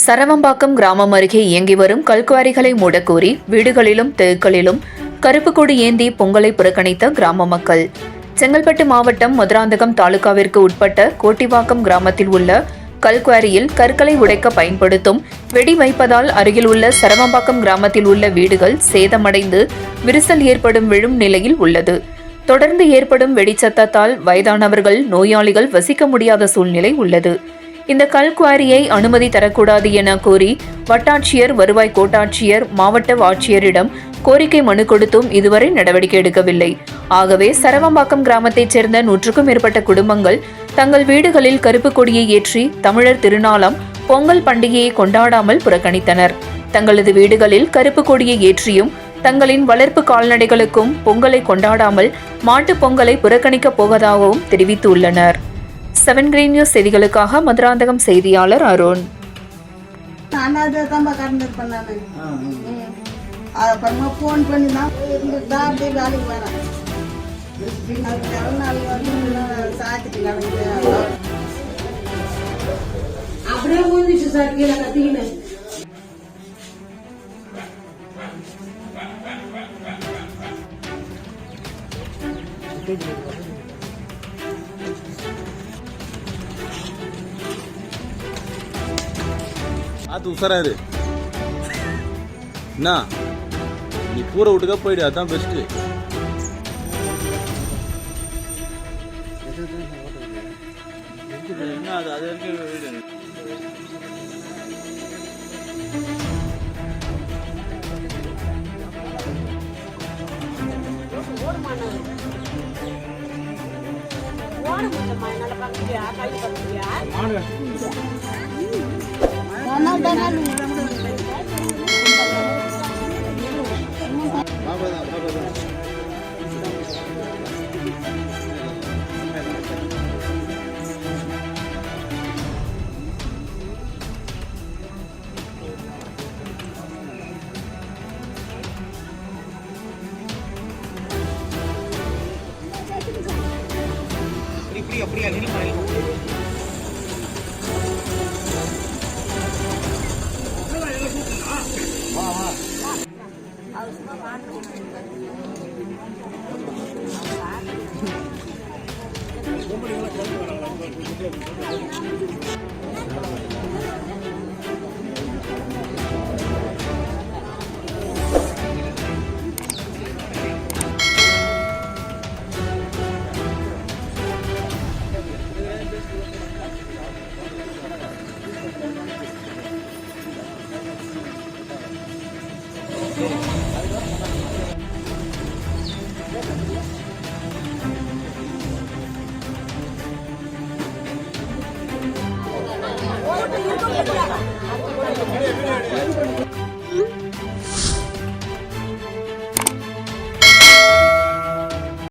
சரவம்பாக்கம் கிராமம் அருகே இயங்கி வரும் கல்குவாரிகளை மூடக்கோரி வீடுகளிலும் தெருக்களிலும் கருப்பு கொடி ஏந்தி பொங்கலை புறக்கணித்த கிராம மக்கள். செங்கல்பட்டு மாவட்டம் மதுராந்தகம் தாலுகாவிற்கு உட்பட்ட கோட்டிவாக்கம் கிராமத்தில் உள்ள கல்குவாரியில் கற்களை உடைக்க பயன்படுத்தும் வெடி வைப்பதால் அருகில் உள்ள சரவம்பாக்கம் கிராமத்தில் உள்ள வீடுகள் சேதமடைந்து விரிசல் ஏற்படும் விழும் நிலையில் உள்ளது. தொடர்ந்து ஏற்படும் வெடிச்சத்தத்தால் வயதானவர்கள், நோயாளிகள் வசிக்க முடியாத சூழ்நிலை உள்ளது. இந்த கல்குவாரியை அனுமதி தரக்கூடாது என கோரி வட்டாட்சியர், வருவாய் கோட்டாட்சியர், மாவட்ட ஆட்சியரிடம் கோரிக்கை மனு கொடுத்தும் இதுவரை நடவடிக்கை எடுக்கவில்லை. ஆகவே சரவம்பாக்கம் கிராமத்தைச் சேர்ந்த 100க்கும் மேற்பட்ட குடும்பங்கள் தங்கள் வீடுகளில் கருப்பு கொடியை ஏற்றி தமிழர் திருநாளாம் பொங்கல் பண்டிகையை கொண்டாடாமல் புறக்கணித்தனர். தங்களது வீடுகளில் கருப்பு கொடியை ஏற்றியும் தங்களின் வளர்ப்பு கால்நடைகளுக்கும் பொங்கலை கொண்டாடாமல் மாட்டுப் பொங்கலை புறக்கணிக்கப் போவதாகவும் தெரிவித்துள்ளனர். 7 கிரீன் நியூஸ் செய்திகளுக்காக மதுராந்தகம் செய்தியாளர் அருண். அப்புறமா ஃபோன் பண்ணி தான் வேலைக்கு வரேன். சாத்திட்டு கிடக்குது. அப்படியே ஊதிச்சு சார் கீழே கத்திக்கின்னு. அது உசராரு என்ன நீ பூரை விட்டுக்க போயிடு, அதான் பெஸ்ட்டு. என்ன அது அது வரைக்கும் அப்படியா